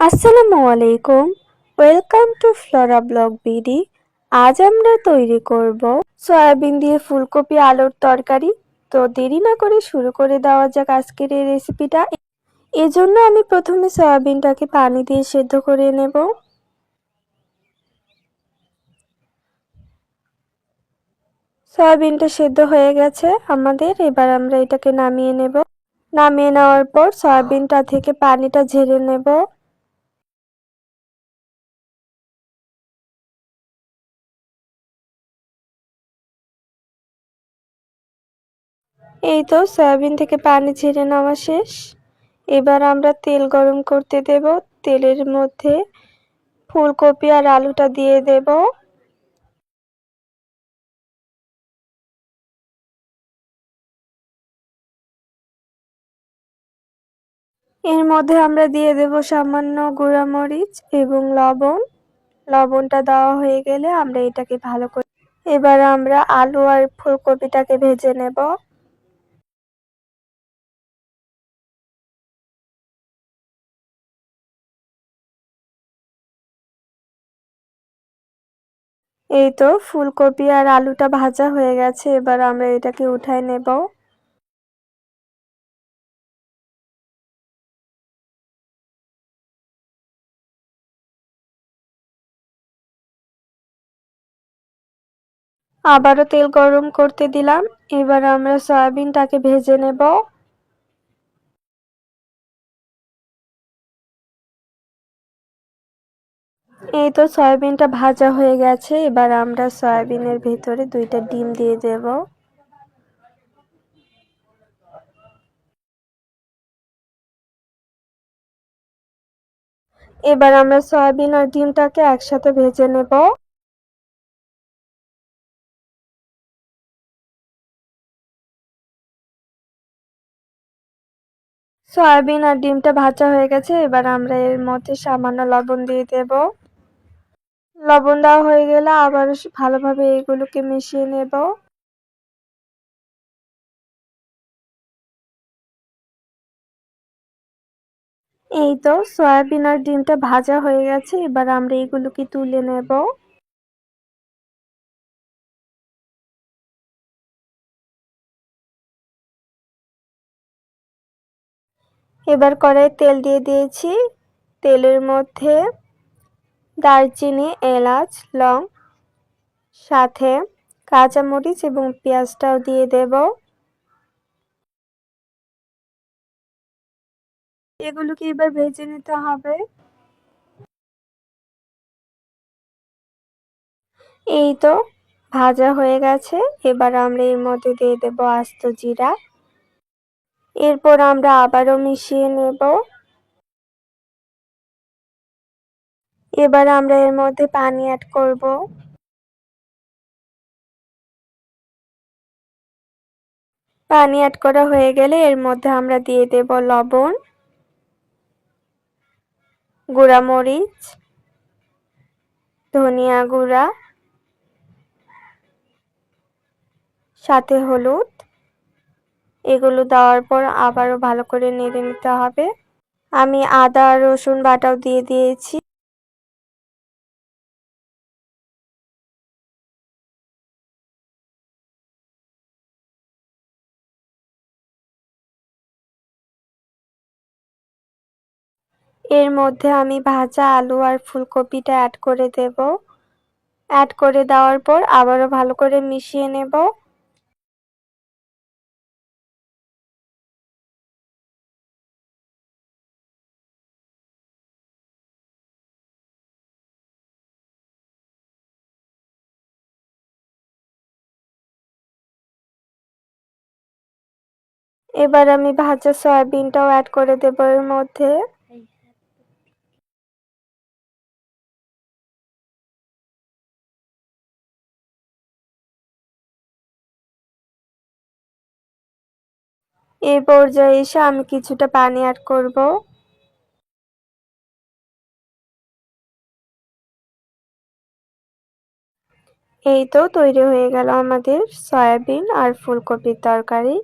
আসসালামু আলাইকুম। Welcome to Flora blog BD. আজ আমরা তৈরি করব সয়াবিন দিয়ে ফুলকপি আলুর তরকারি। তো দেরি না করে শুরু করে দেওয়া যাক আজকের এই রেসিপিটা। এজন্য আমি প্রথমে সয়াবিনটাকে পানি দিয়ে সেদ্ধ করে নেব। সয়াবিনটা সেদ্ধ হয়ে গেছে আমাদের, এবার আমরা এটাকে নামিয়ে নেব। নামিয়ে নেওয়ার পর সয়াবিনটা থেকে পানিটা ঝেড়ে নেব। এই তো সয়াবিন থেকে পানি ঝেড়ে নেওয়া শেষ। এবার আমরা তেল গরম করতে দেব। তেলের মধ্যে ফুলকপি আর আলুটা দিয়ে দেব। এর মধ্যে আমরা দিয়ে দেব সামান্য গুঁড়া মরিচ এবং লবণ। লবণটা দেওয়া হয়ে গেলে আমরা এটাকে ভালো করে এবার আমরা আলু আর ফুলকপিটাকে ভেজে নেব। এই তো ফুলকপি আর আলুটা ভাজা হয়ে গেছে, এবার আমরা এটাকে উঠায় নেব। আবারও তেল গরম করতে দিলাম। এবার আমরা সয়াবিনটাকে ভেজে নেব। এই তো সয়াবিনটা ভাজা হয়ে গেছে, এবার আমরা সয়াবিনের ভেতরে 2টা ডিম দিয়ে দেব। এবার আমরা সয়াবিন আর ডিমটাকে একসাথে ভেজে নেব। সয়াবিন আর ডিমটা ভাজা হয়ে গেছে, এবার আমরা এর মধ্যে সামান্য লবণ দিয়ে দেব। লবণ দেওয়া হয়ে গেলে আবার ভালোভাবে এগুলোকে মিশিয়ে নেব। এই তো সয়াবিন আর ডিমটা ভাজা হয়ে গেছে, এবার আমরা এগুলোকে তুলে নেব। এবার কড়াইয়ে তেল দিয়ে দিয়েছি। তেলের মধ্যে দারচিনি, এলাচ, লং, সাথে কাঁচামরিচ এবং পেঁয়াজটাও দিয়ে দেব। এগুলোকে এবার ভেজে নিতে হবে। এই তো ভাজা হয়ে গেছে, এবার আমরা এর মধ্যে দিয়ে দেব আস্ত জিরা। এরপর আমরা আবারও মিশিয়ে নেব। এবার আমরা এর মধ্যে পানি অ্যাড করব। পানি অ্যাড করা হয়ে গেলে এর মধ্যে আমরা দিয়ে দেব লবণ, গুঁড়া মরিচ, ধনিয়া গুঁড়া, সাথে হলুদ। এগুলো দেওয়ার পর আবারও ভালো করে নেড়ে নিতে হবে। আমি আদা আর রসুন বাটাও দিয়ে দিয়েছি। এর মধ্যে আমি ভাজা আলু আর ফুলকপিটা অ্যাড করে দেব। অ্যাড করে দেওয়ার পর আবারও ভালো করে মিশিয়ে নেব। এবার আমি ভাজা সয়াবিনটাও অ্যাড করে দেব এর মধ্যে। এই পর্যায়ে এসে আমি কিছুটা পানি অ্যাড করব। এই তো তৈরি হয়ে গেল আমাদের সয়াবিন আর ফুলকপির তরকারি।